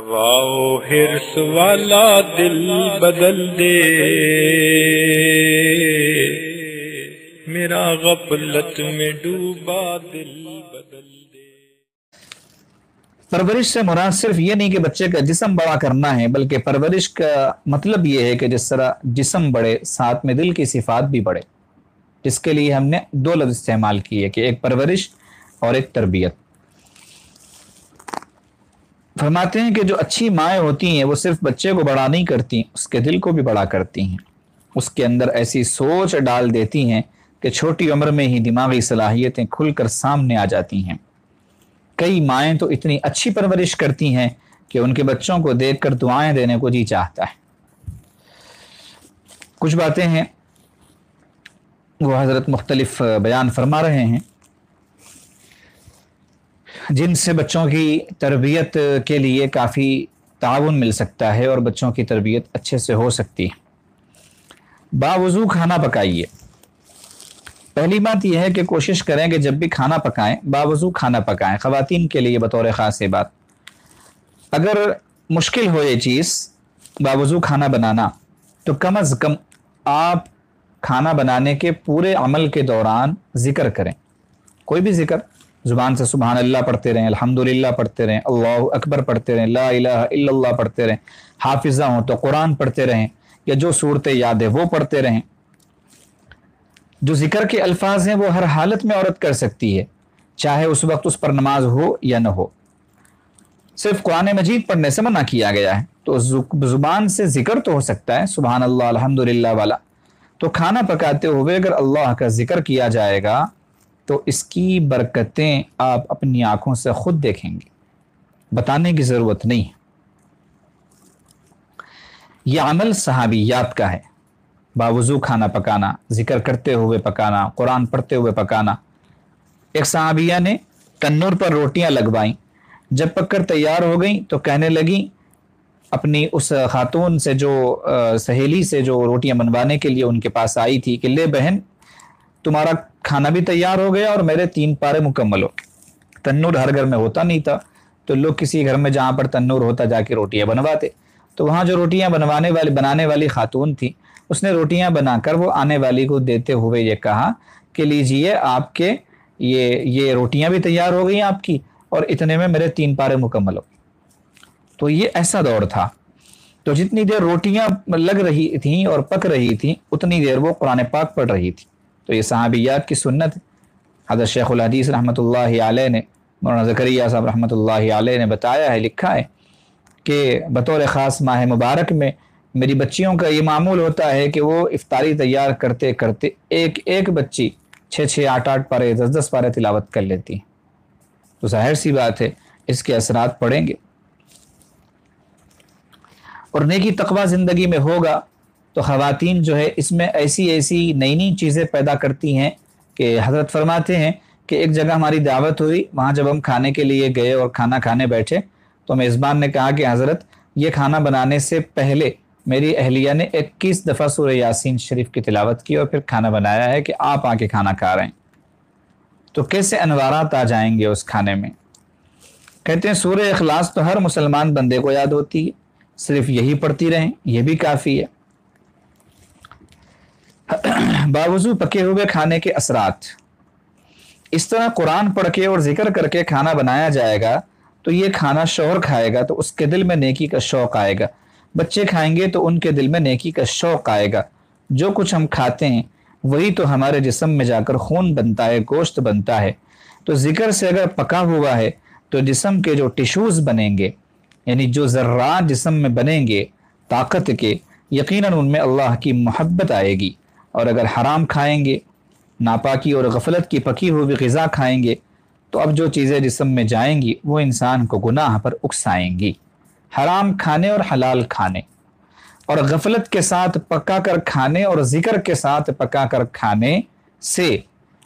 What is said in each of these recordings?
واو ہرس والا دل بدل دے، میرا غفلت میں ڈوبا دل بدل دے۔ پرورش سے مراد صرف یہ نہیں کہ بچے کا جسم بڑا کرنا ہے، بلکہ پرورش کا مطلب یہ ہے کہ جس طرح جسم بڑھے ساتھ میں دل کی صفات بھی بڑھے، جس کے لیے ہم نے دو لفظ استعمال کیے کہ ایک پرورش اور ایک تربیت۔ فرماتے ہیں کہ جو اچھی مائیں ہوتی ہیں وہ صرف بچے کو بڑا نہیں کرتی، اس کے دل کو بھی بڑا کرتی ہیں، اس کے اندر ایسی سوچ ڈال دیتی ہیں کہ چھوٹی عمر میں ہی دماغی صلاحیتیں کھل کر سامنے آ جاتی ہیں۔ کئی مائیں تو اتنی اچھی پرورش کرتی ہیں کہ ان کے بچوں کو دیکھ کر دعائیں دینے کو جی چاہتا ہے۔ کچھ باتیں ہیں وہ حضرت مختلف بیان فرما رہے ہیں جن سے بچوں کی تربیت کے لیے کافی تعاون مل سکتا ہے اور بچوں کی تربیت اچھے سے ہو سکتی ہے۔ باوضو کھانا پکائیے۔ پہلی بات یہ ہے کہ کوشش کریں کہ جب بھی کھانا پکائیں باوضو کھانا پکائیں، خواتین کے لیے بطور خاص بات۔ اگر مشکل ہو یہ چیز باوضو کھانا بنانا تو کم از کم آپ کھانا بنانے کے پورے عمل کے دوران ذکر کریں، کوئی بھی ذکر، زبان سے سبحان اللہ پڑھتے رہیں، الحمدللہ پڑھتے رہیں، اللہ اکبر پڑھتے رہیں، لا الہ الا اللہ پڑھتے رہیں، حافظہ ہوں تو قرآن پڑھتے رہیں یا جو صورتیں یاد ہے وہ پڑھتے رہیں۔ جو ذکر کے الفاظ ہیں وہ ہر حالت میں عورت کر سکتی ہے، چاہے اس وقت اس پر نماز ہو یا نہ ہو، صرف قرآن مجید پڑھنے سے منع کیا گیا ہے، تو زبان سے ذکر تو ہو سکتا ہے سبحان اللہ الحمدللہ والا۔ تو کھانا پکاتے ہوئے اگر اللہ کا ذکر کیا جائے گا تو اس کی برکتیں آپ اپنی آنکھوں سے خود دیکھیں گے، بتانے کی ضرورت نہیں ہے۔ یہ عمل صحابیات کا ہے، باوضو کھانا پکانا، ذکر کرتے ہوئے پکانا، قرآن پڑھتے ہوئے پکانا۔ ایک صحابیہ نے تنور پر روٹیاں لگوائیں، جب پک کر تیار ہو گئیں تو کہنے لگیں اپنی اس خاتون سے جو سہیلی سے جو روٹیاں بنوانے کے لیے ان کے پاس آئی تھی کہ لے بہن تمہارا کھانا بھی تیار ہو گیا اور میرے 3 پارے مکمل ہو۔ تنور ہر گھر میں ہوتا نہیں تھا، تو لوگ کسی گھر میں جہاں پر تنور ہوتا جا کے روٹیاں بنواتے، تو وہاں جو روٹیاں بنانے والی خاتون تھی اس نے روٹیاں بنا کر وہ آنے والی کو دیتے ہوئے یہ کہا کہ لیجئے آپ کے یہ روٹیاں بھی تیار ہو گئی آپ کی اور اتنے میں میرے 3 پارے مکمل ہو۔ تو یہ ایسا دور تھا، تو جتنی دیر روٹیاں لگ رہی تھیں اور پک رہی تھیں اتنی دیر وہ قرآن پاک پڑھ رہی تھی۔ تو یہ صحابیات کی سنت حضرت شیخ الحدیث رحمۃ اللہ علیہ نے، مولانا زکریا صاحب رحمۃ اللہ علیہ نے بتایا ہے، لکھا ہے کہ بطور خاص ماہ مبارک میں میری بچیوں کا یہ معمول ہوتا ہے کہ وہ افطاری تیار کرتے کرتے ایک بچی 6 8 پارے 10 پارے تلاوت کر لیتی ہیں، تو ظاہر سی بات ہے اس کے اثرات پڑیں گے۔ اور نیکی تقوی زندگی میں ہوگا تو خواتین جو ہے اس میں ایسی نئی چیزیں پیدا کرتی ہیں کہ حضرت فرماتے ہیں کہ ایک جگہ ہماری دعوت ہوئی، وہاں جب ہم کھانے کے لیے گئے اور کھانا کھانے بیٹھے تو میزبان نے کہا کہ حضرت یہ کھانا بنانے سے پہلے میری اہلیہ نے 21 دفعہ سورہ یاسین شریف کی تلاوت کی اور پھر کھانا بنایا ہے کہ آپ آ کے کھانا کھا رہے ہیں، تو کیسے انوارات آ جائیں گے اس کھانے میں۔ کہتے ہیں سورہ اخلاص تو ہر مسلمان بندے کو یاد ہوتی ہے، صرف یہی پڑھتی رہیں یہ بھی کافی ہے۔ باوضو پکے ہوئے کھانے کے اثرات، اس طرح قرآن پڑھ کے اور ذکر کر کے کھانا بنایا جائے گا تو یہ کھانا شوہر کھائے گا تو اس کے دل میں نیکی کا شوق آئے گا، بچے کھائیں گے تو ان کے دل میں نیکی کا شوق آئے گا۔ جو کچھ ہم کھاتے ہیں وہی تو ہمارے جسم میں جا کر خون بنتا ہے، گوشت بنتا ہے، تو ذکر سے اگر پکا ہوا ہے تو جسم کے جو ٹیشوز بنیں گے، یعنی جو ذرات جسم میں بنیں گے طاقت کے، یقیناً ان میں اللہ کی محبت آئے گی۔ اور اگر حرام کھائیں گے، ناپاکی اور غفلت کی پکی ہوئی غذا کھائیں گے تو اب جو چیزیں جسم میں جائیں گی وہ انسان کو گناہ پر اکسائیں گی۔ حرام کھانے اور حلال کھانے اور غفلت کے ساتھ پکا کر کھانے اور ذکر کے ساتھ پکا کر کھانے سے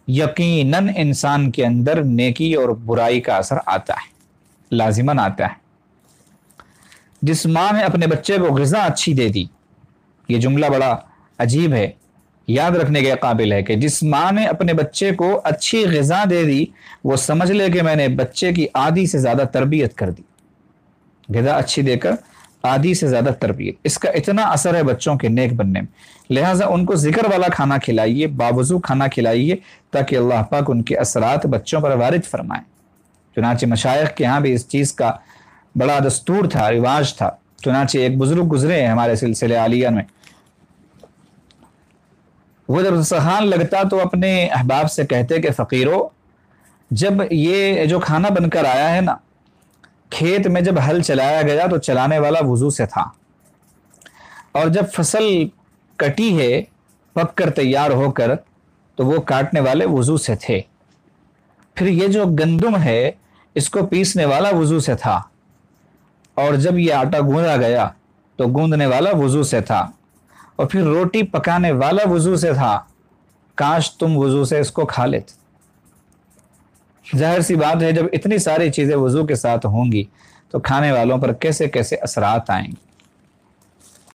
یقیناً انسان کے اندر نیکی اور برائی کا اثر آتا ہے، لازماً آتا ہے۔ جس ماں نے اپنے بچے کو غذا اچھی دے دی، یہ جملہ بڑا عجیب ہے، یاد رکھنے کے قابل ہے کہ جس ماں نے اپنے بچے کو اچھی غذا دے دی وہ سمجھ لے کہ میں نے بچے کی آدھی سے زیادہ تربیت کر دی۔ غذا اچھی دے کر آدھی سے زیادہ تربیت، اس کا اتنا اثر ہے بچوں کے نیک بننے میں، لہٰذا ان کو ذکر والا کھانا کھلائیے، باوضو کھانا کھلائیے، تاکہ اللہ پاک ان کے اثرات بچوں پر وارد فرمائیں۔ چنانچہ مشائخ کے ہاں بھی اس چیز کا بڑا دستور تھا، رواج تھا۔ چنانچہ ایک بزرگ گزرے ہیں ہمارے سلسلے عالیہ میں، وہ جب دسترخوان لگتا تو اپنے احباب سے کہتے کہ فقیرو، جب یہ جو کھانا بن کر آیا ہے نا، کھیت میں جب ہل چلایا گیا تو چلانے والا وضو سے تھا، اور جب فصل کٹی ہے پک کر تیار ہو کر تو وہ کاٹنے والے وضو سے تھے، پھر یہ جو گندم ہے اس کو پیسنے والا وضو سے تھا، اور جب یہ آٹا گوندا گیا تو گوندنے والا وضو سے تھا، اور پھر روٹی پکانے والا وضو سے تھا، کاش تم وضو سے اس کو کھا لیتے۔ ظاہر سی بات ہے جب اتنی ساری چیزیں وضو کے ساتھ ہوں گی تو کھانے والوں پر کیسے کیسے اثرات آئیں گے۔